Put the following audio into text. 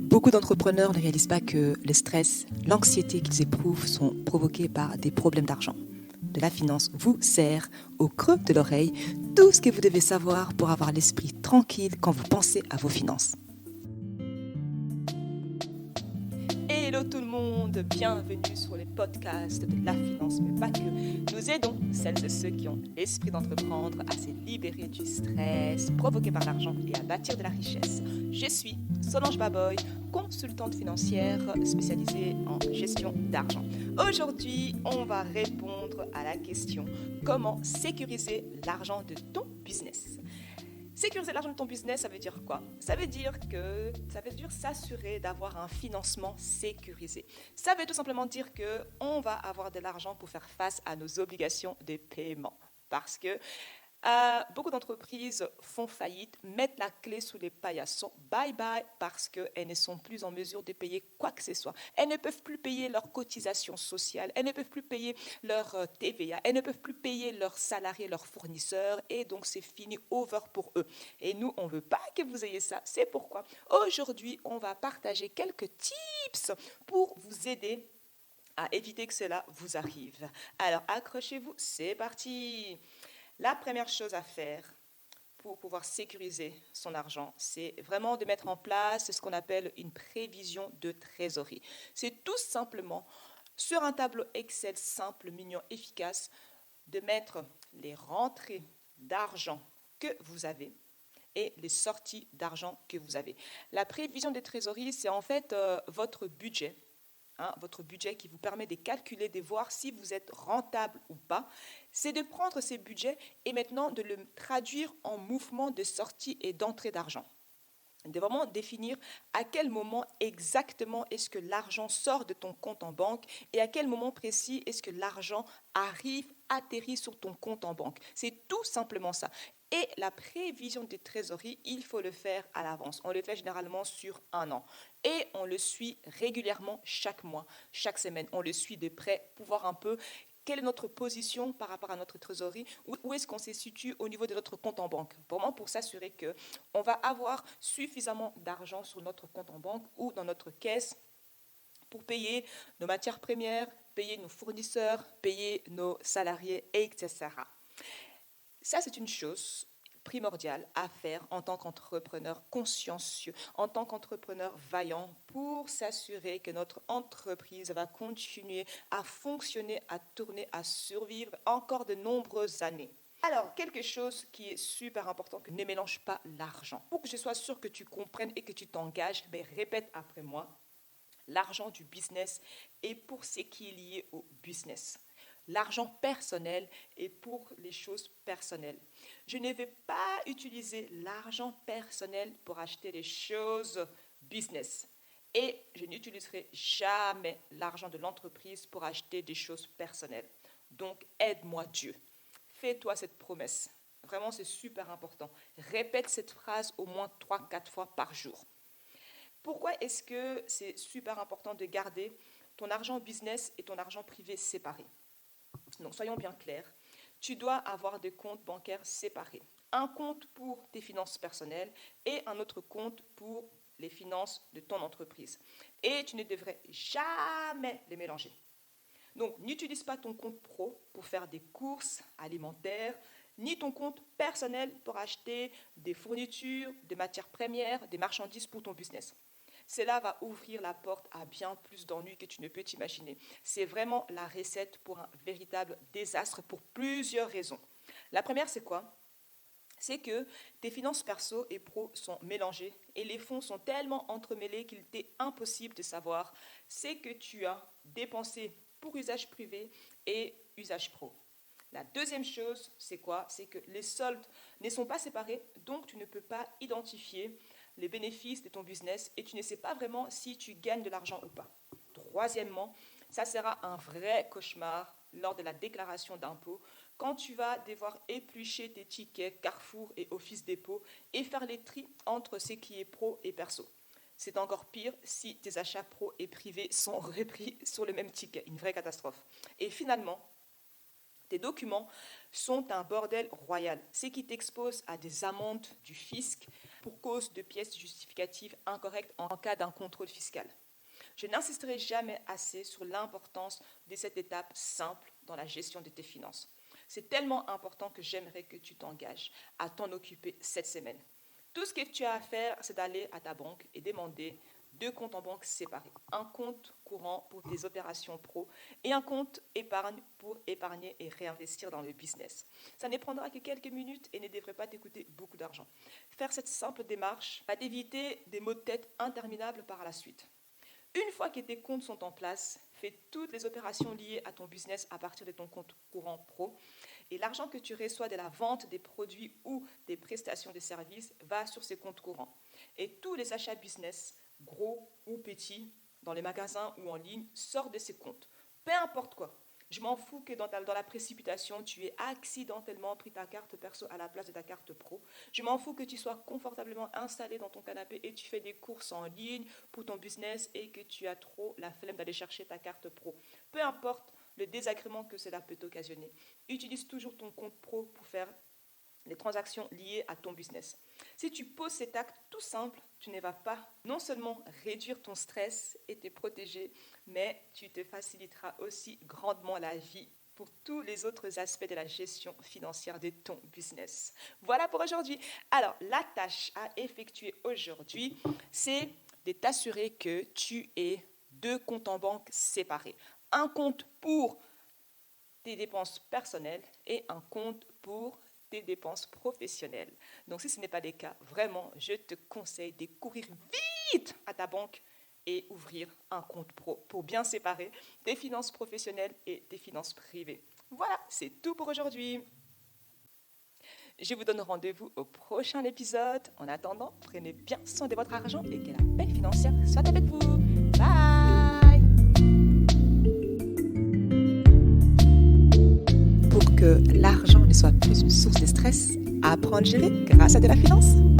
Beaucoup d'entrepreneurs ne réalisent pas que le stress, l'anxiété qu'ils éprouvent sont provoqués par des problèmes d'argent. De la finance vous sert au creux de l'oreille tout ce que vous devez savoir pour avoir l'esprit tranquille quand vous pensez à vos finances. Hello tout le monde, bienvenue sur les podcasts de la finance, mais pas que. Nous aidons celles et ceux qui ont l'esprit d'entreprendre à se libérer du stress provoqué par l'argent et à bâtir de la richesse. Je suis Solange Baboy, consultante financière spécialisée en gestion d'argent. Aujourd'hui, on va répondre à la question comment sécuriser l'argent de ton business. Sécuriser l'argent de ton business, ça veut dire quoi? Ça veut dire s'assurer d'avoir un financement sécurisé. Ça veut tout simplement dire qu'on va avoir de l'argent pour faire face à nos obligations de paiement. Parce que beaucoup d'entreprises font faillite, mettent la clé sous les paillassons, bye bye, parce qu'elles ne sont plus en mesure de payer quoi que ce soit. Elles ne peuvent plus payer leurs cotisations sociales, elles ne peuvent plus payer leur TVA, elles ne peuvent plus payer leurs salariés, leurs fournisseurs, et donc c'est fini, over pour eux. Et nous, on ne veut pas que vous ayez ça. C'est pourquoi aujourd'hui, on va partager quelques tips pour vous aider à éviter que cela vous arrive. Alors, accrochez-vous, c'est parti. La première chose à faire pour pouvoir sécuriser son argent, c'est vraiment de mettre en place ce qu'on appelle une prévision de trésorerie. C'est tout simplement, sur un tableau Excel simple, mignon, efficace, de mettre les rentrées d'argent que vous avez et les sorties d'argent que vous avez. La prévision de trésorerie, c'est en fait votre budget. Votre budget qui vous permet de calculer, de voir si vous êtes rentable ou pas, c'est de prendre ces budgets et maintenant de le traduire en mouvement de sortie et d'entrée d'argent. De vraiment définir à quel moment exactement est-ce que l'argent sort de ton compte en banque et à quel moment précis est-ce que l'argent arrive, atterrit sur ton compte en banque. C'est tout simplement ça. Et la prévision des trésoreries, il faut le faire à l'avance. On le fait généralement sur un an. Et on le suit régulièrement chaque mois, chaque semaine. On le suit de près pour voir un peu quelle est notre position par rapport à notre trésorerie, où est-ce qu'on se situe au niveau de notre compte en banque. Vraiment pour s'assurer qu'on va avoir suffisamment d'argent sur notre compte en banque ou dans notre caisse pour payer nos matières premières, payer nos fournisseurs, payer nos salariés, etc. Ça, c'est une chose primordiale à faire en tant qu'entrepreneur consciencieux, en tant qu'entrepreneur vaillant, pour s'assurer que notre entreprise va continuer à fonctionner, à tourner, à survivre encore de nombreuses années. Alors, quelque chose qui est super important, que ne mélange pas l'argent. Pour que je sois sûr que tu comprennes et que tu t'engages, répète après moi, l'argent du business est pour ce qui est lié au business. L'argent personnel est pour les choses personnelles. Je ne vais pas utiliser l'argent personnel pour acheter des choses business. Et je n'utiliserai jamais l'argent de l'entreprise pour acheter des choses personnelles. Donc, aide-moi Dieu. Fais-toi cette promesse. Vraiment, c'est super important. Répète cette phrase au moins 3-4 fois par jour. Pourquoi est-ce que c'est super important de garder ton argent business et ton argent privé séparés? Donc, soyons bien clairs, tu dois avoir des comptes bancaires séparés. Un compte pour tes finances personnelles et un autre compte pour les finances de ton entreprise. Et tu ne devrais jamais les mélanger. Donc, n'utilise pas ton compte pro pour faire des courses alimentaires, ni ton compte personnel pour acheter des fournitures, des matières premières, des marchandises pour ton business. Cela va ouvrir la porte à bien plus d'ennuis que tu ne peux t'imaginer. C'est vraiment la recette pour un véritable désastre pour plusieurs raisons. La première, c'est quoi? C'est que tes finances perso et pro sont mélangées et les fonds sont tellement entremêlés qu'il t'est impossible de savoir ce que tu as dépensé pour usage privé et usage pro. La deuxième chose, c'est quoi? C'est que les soldes ne sont pas séparés, donc tu ne peux pas identifier les bénéfices de ton business et tu ne sais pas vraiment si tu gagnes de l'argent ou pas. Troisièmement, ça sera un vrai cauchemar lors de la déclaration d'impôt quand tu vas devoir éplucher tes tickets Carrefour et Office Dépôt et faire les tris entre ce qui est pro et perso. C'est encore pire si tes achats pro et privés sont repris sur le même ticket, une vraie catastrophe. Et finalement, Tes documents sont un bordel royal, ce qui t'expose à des amendes du fisc pour cause de pièces justificatives incorrectes en cas d'un contrôle fiscal. Je n'insisterai jamais assez sur l'importance de cette étape simple dans la gestion de tes finances. C'est tellement important que j'aimerais que tu t'engages à t'en occuper cette semaine. Tout ce que tu as à faire, c'est d'aller à ta banque et demander 2 comptes en banque séparés. Un compte courant pour tes opérations pro et un compte épargne pour épargner et réinvestir dans le business. Ça ne prendra que quelques minutes et ne devrait pas te coûter beaucoup d'argent. Faire cette simple démarche va t'éviter des maux de tête interminables par la suite. Une fois que tes comptes sont en place, fais toutes les opérations liées à ton business à partir de ton compte courant pro et l'argent que tu reçois de la vente des produits ou des prestations de services va sur ces comptes courants. Et tous les achats business, gros ou petits, dans les magasins ou en ligne, sortent de ces comptes. Peu importe quoi. Je m'en fous que dans la précipitation, tu aies accidentellement pris ta carte perso à la place de ta carte pro. Je m'en fous que tu sois confortablement installé dans ton canapé et tu fais des courses en ligne pour ton business et que tu as trop la flemme d'aller chercher ta carte pro. Peu importe le désagrément que cela peut t'occasionner. Utilise toujours ton compte pro pour faire les transactions liées à ton business. Si tu poses cet acte tout simple, tu ne vas pas non seulement réduire ton stress et te protéger, mais tu te faciliteras aussi grandement la vie pour tous les autres aspects de la gestion financière de ton business. Voilà pour aujourd'hui. Alors, la tâche à effectuer aujourd'hui, c'est de t'assurer que tu aies 2 comptes en banque séparés. Un compte pour tes dépenses personnelles et un compte pour tes dépenses professionnelles. Donc, si ce n'est pas le cas, vraiment, je te conseille de courir vite à ta banque et ouvrir un compte pro pour bien séparer tes finances professionnelles et tes finances privées. Voilà, c'est tout pour aujourd'hui. Je vous donne rendez-vous au prochain épisode. En attendant, prenez bien soin de votre argent et que la paix financière soit avec vous. Bye! Pour que l'argent ne soit plus une source de stress, apprendre à gérer grâce à de la finance.